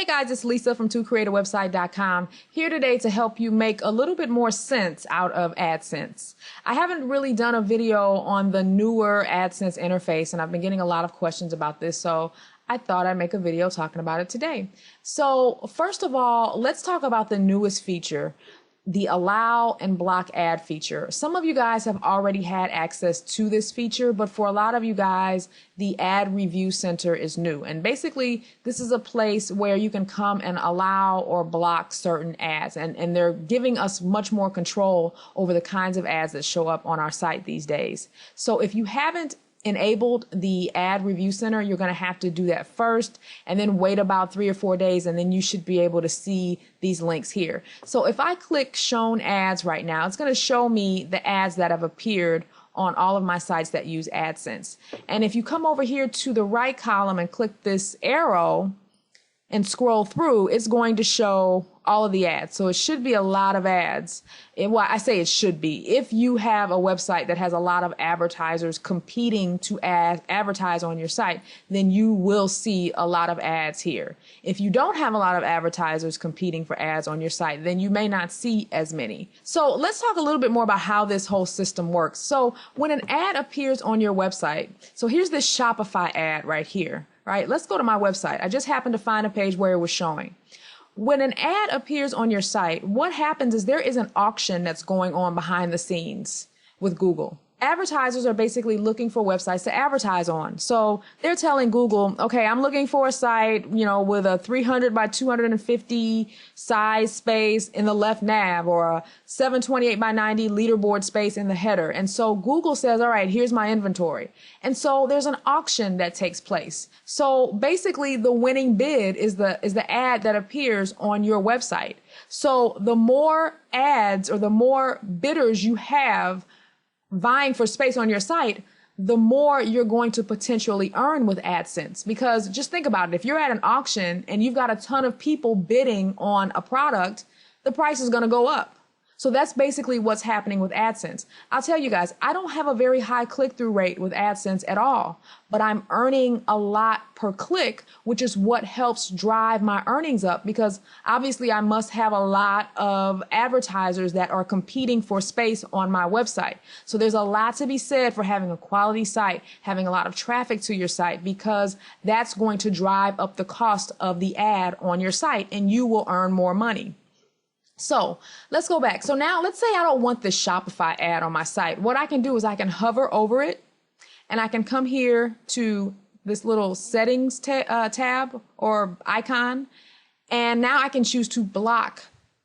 Hey guys, it's Lisa from twocreateawebsite.com here today to help you make a little bit more sense out of AdSense. I haven't really done a video on the newer AdSense interface, and I've been getting a lot of questions about this, so I thought I'd make a video talking about it today. So first of all, let's talk about the newest feature, the allow and block ad feature. Some of you guys have already had access to this feature, but for a lot of you guys, the ad review center is new. And basically, this is a place where you can come and allow or block certain ads. And they're giving us much more control over the kinds of ads that show up on our site these days. So if you haven't enabled the ad review center, you're going to have to do that first and then wait about 3 or 4 days, and then you should be able to see these links here. So if I click shown ads right now, it's going to show me the ads that have appeared on all of my sites that use AdSense. And if you come over here to the right column and click this arrow and scroll through, it's going to show all of the ads. So it should be a lot of ads. Well, I say it should be. If you have a website that has a lot of advertisers competing to advertise on your site, then you will see a lot of ads here. If you don't have a lot of advertisers competing for ads on your site, then you may not see as many. So let's talk a little bit more about how this whole system works. So when an ad appears on your website, so here's this Shopify ad right here, right? Let's go to my website. I just happened to find a page where it was showing. When an ad appears on your site, what happens is there is an auction that's going on behind the scenes with Google. Advertisers are basically looking for websites to advertise on. So they're telling Google, okay, I'm looking for a site, with a 300 by 250 size space in the left nav, or a 728 by 90 leaderboard space in the header. And so Google says, all right, here's my inventory. And so there's an auction that takes place. So basically the winning bid is the ad that appears on your website. So the more ads or the more bidders you have vying for space on your site, the more you're going to potentially earn with AdSense. Because just think about it. If you're at an auction and you've got a ton of people bidding on a product, the price is going to go up. So that's basically what's happening with AdSense. I'll tell you guys, I don't have a very high click-through rate with AdSense at all, but I'm earning a lot per click, which is what helps drive my earnings up, because obviously I must have a lot of advertisers that are competing for space on my website. So there's a lot to be said for having a quality site, having a lot of traffic to your site, because that's going to drive up the cost of the ad on your site and you will earn more money. So let's go back. So now let's say I don't want this Shopify ad on my site. What I can do is I can hover over it and I can come here to this little settings tab or icon. And now I can choose to block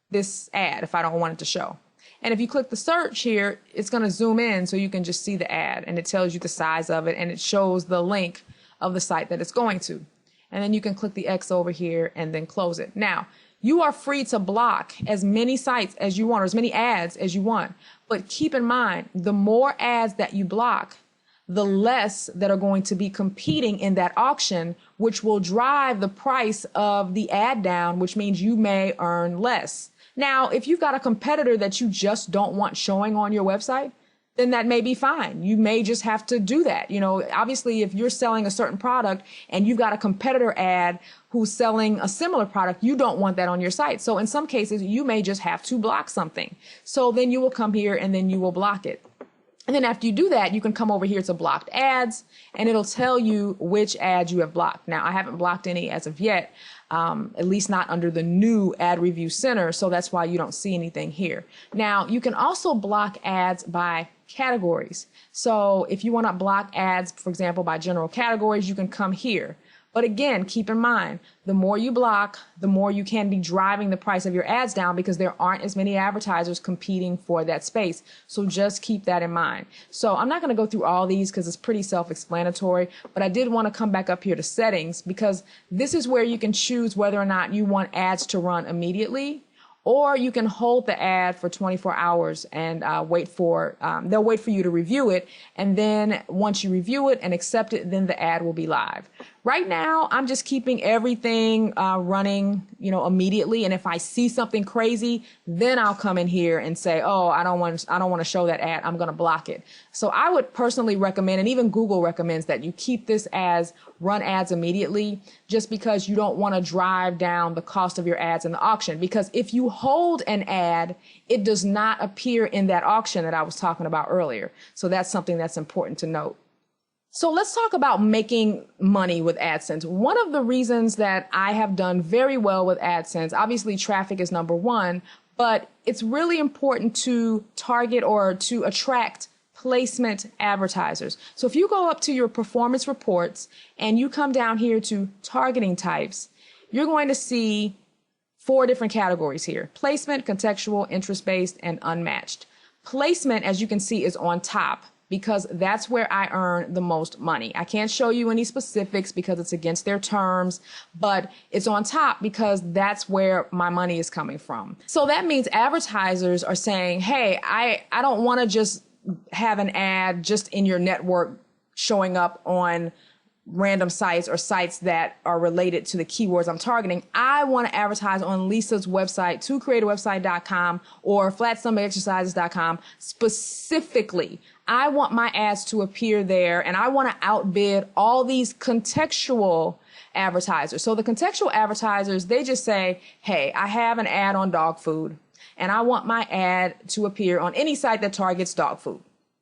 this ad if I don't want it to show. And if you click the search here, it's going to zoom in so you can just see the ad, and it tells you the size of it, and it shows the link of the site that it's going to. And then you can click the X over here and then close it. Now, you are free to block as many sites as you want, or as many ads as you want. But keep in mind, the more ads that you block, the less that are going to be competing in that auction, which will drive the price of the ad down, which means you may earn less. Now, if you've got a competitor that you just don't want showing on your website, then that may be fine. You may just have to do that. Obviously, if you're selling a certain product and you've got a competitor ad who's selling a similar product, you don't want that on your site. So in some cases, you may just have to block something. So then you will come here and then you will block it. And then after you do that, you can come over here to blocked ads, and it'll tell you which ads you have blocked. Now, I haven't blocked any as of yet, at least not under the new ad review center. So that's why you don't see anything here. Now, you can also block ads by categories. So if you want to block ads, for example, by general categories, you can come here. But again, keep in mind, the more you block, the more you can be driving the price of your ads down, because there aren't as many advertisers competing for that space. So just keep that in mind. So I'm not going to go through all these because it's pretty self-explanatory, but I did want to come back up here to settings, because this is where you can choose whether or not you want ads to run immediately, or you can hold the ad for 24 hours and they'll wait for you to review it. And then once you review it and accept it, then the ad will be live. Right now, I'm just keeping everything running, immediately. And if I see something crazy, then I'll come in here and say, oh, I don't want to show that ad. I'm going to block it. So I would personally recommend, and even Google recommends, that you keep this as run ads immediately, just because you don't want to drive down the cost of your ads in the auction. Because if you hold an ad, it does not appear in that auction that I was talking about earlier. So that's something that's important to note. So let's talk about making money with AdSense. One of the reasons that I have done very well with AdSense, obviously traffic is number one, but it's really important to target or to attract placement advertisers. So if you go up to your performance reports and you come down here to targeting types, you're going to see 4 different categories here: placement, contextual, interest-based, and unmatched. Placement, as you can see, is on top, because that's where I earn the most money. I can't show you any specifics because it's against their terms, but it's on top because that's where my money is coming from. So that means advertisers are saying, hey, I don't want to just have an ad just in your network showing up on random sites or sites that are related to the keywords I'm targeting. I want to advertise on Lisa's website, tocreateawebsite.com or flatstomachexercises.com specifically. I want my ads to appear there, and I want to outbid all these contextual advertisers. So the contextual advertisers, they just say, hey, I have an ad on dog food, and I want my ad to appear on any site that targets dog food.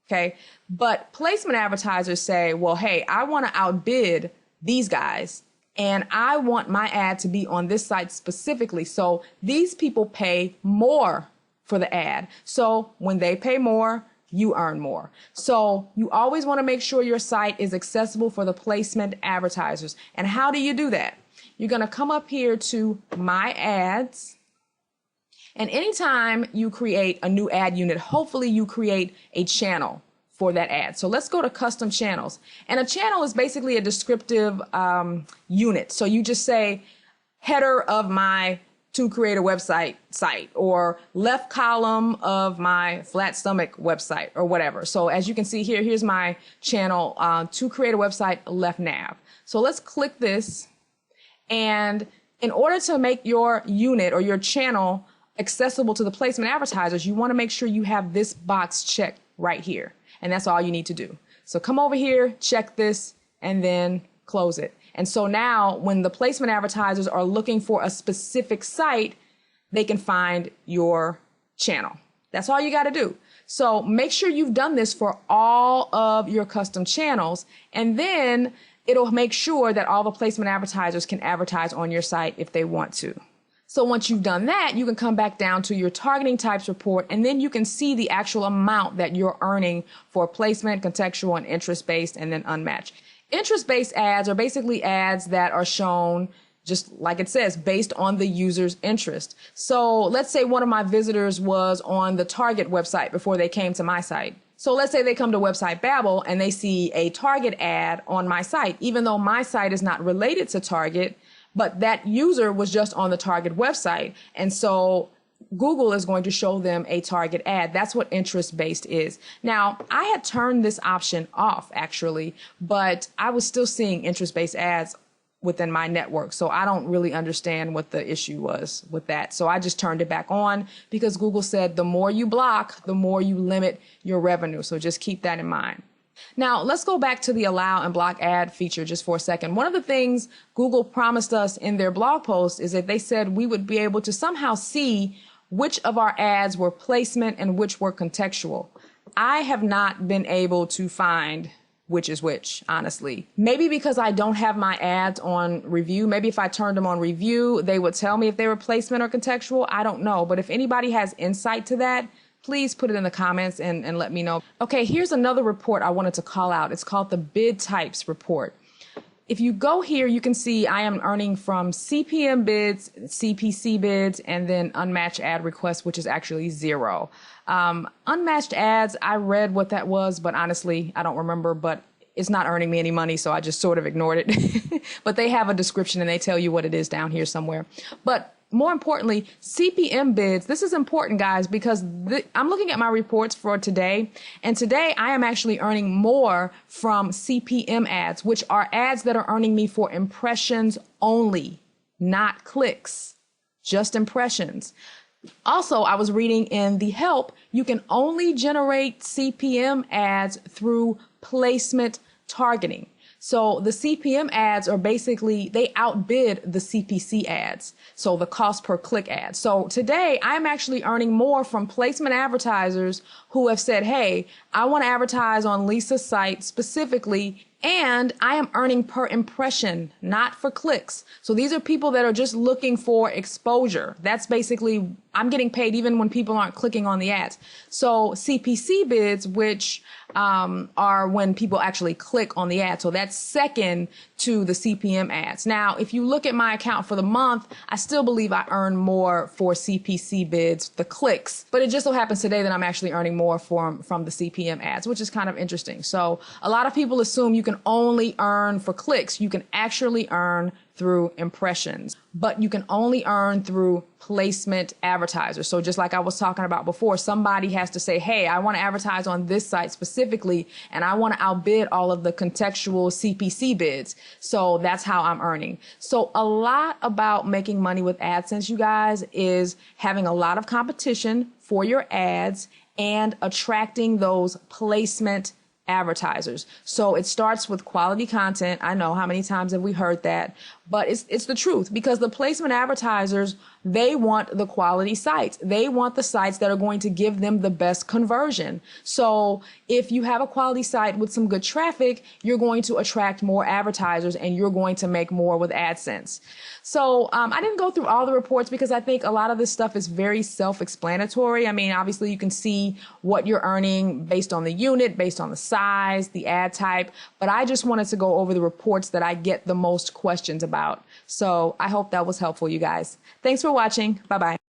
Okay. But placement advertisers say, well, hey, I want to outbid these guys, and I want my ad to be on this site specifically. So these people pay more for the ad. So when they pay more, you earn more. So you always want to make sure your site is accessible for the placement advertisers. And how do you do that? You're going to come up here to My Ads. And anytime you create a new ad unit, hopefully you create a channel for that ad. So let's go to custom channels. And a channel is basically a descriptive unit. So you just say header of my To Create a Website site, or left column of my Flat Stomach website, or whatever. So as you can see here, here's my channel, To Create a Website left nav. So let's click this. And in order to make your unit or your channel accessible to the placement advertisers, you want to make sure you have this box checked right here. And that's all you need to do. So come over here, check this, and then close it. And so now when the placement advertisers are looking for a specific site, they can find your channel. That's all you got to do. So make sure you've done this for all of your custom channels, and then it'll make sure that all the placement advertisers can advertise on your site if they want to. So once you've done that, you can come back down to your targeting types report, and then you can see the actual amount that you're earning for placement, contextual, and interest-based, and then unmatched. Interest-based ads are basically ads that are shown, just like it says, based on the user's interest. So let's say one of my visitors was on the Target website before they came to my site. So let's say they come to Website Babble and they see a Target ad on my site, even though my site is not related to Target, but that user was just on the Target website. And so Google is going to show them a Target ad. That's what interest-based is. Now, I had turned this option off, actually, but I was still seeing interest-based ads within my network. So I don't really understand what the issue was with that. So I just turned it back on because Google said the more you block, the more you limit your revenue. So just keep that in mind. Now, let's go back to the allow and block ad feature just for a second. One of the things Google promised us in their blog post is that they said we would be able to somehow see which of our ads were placement and which were contextual. I have not been able to find which is which, honestly. Maybe because I don't have my ads on review. Maybe if I turned them on review, they would tell me if they were placement or contextual. I don't know. But if anybody has insight to that, please put it in the comments and let me know. Okay, here's another report I wanted to call out. It's called the Bid Types Report. If you go here, you can see I am earning from CPM bids, CPC bids, and then unmatched ad requests, which is actually 0. Unmatched ads, I read what that was, but honestly, I don't remember, but it's not earning me any money, so I just sort of ignored it. But they have a description and they tell you what it is down here somewhere. But more importantly, CPM bids. This is important, guys, because I'm looking at my reports for today, and today I am actually earning more from CPM ads, which are ads that are earning me for impressions only, not clicks, just impressions. Also, I was reading in the help, you can only generate CPM ads through placement targeting. So the CPM ads are basically, they outbid the CPC ads. So the cost per click ads. So today I'm actually earning more from placement advertisers who have said, hey, I want to advertise on Lisa's site specifically, and I am earning per impression, not for clicks. So these are people that are just looking for exposure. That's basically, I'm getting paid even when people aren't clicking on the ads. So CPC bids, which are when people actually click on the ad. So that's second to the CPM ads. Now, if you look at my account for the month, I still believe I earn more for CPC bids, the clicks, but it just so happens today that I'm actually earning more from the CPM ads, which is kind of interesting. So a lot of people assume you can only earn for clicks. You can actually earn through impressions, but you can only earn through placement advertisers. So just like I was talking about before, somebody has to say, hey, I want to advertise on this site specifically, and I want to outbid all of the contextual CPC bids. So that's how I'm earning. So a lot about making money with AdSense, you guys, is having a lot of competition for your ads and attracting those placement advertisers. So it starts with quality content. I know, how many times have we heard that? But it's the truth, because the placement advertisers, they want the quality sites. They want the sites that are going to give them the best conversion. So if you have a quality site with some good traffic, you're going to attract more advertisers and you're going to make more with AdSense. So I didn't go through all the reports because I think a lot of this stuff is very self-explanatory. I mean, obviously you can see what you're earning based on the unit, based on the size, the ad type, but I just wanted to go over the reports that I get the most questions about. So I hope that was helpful, you guys. Thanks for watching. Bye-bye.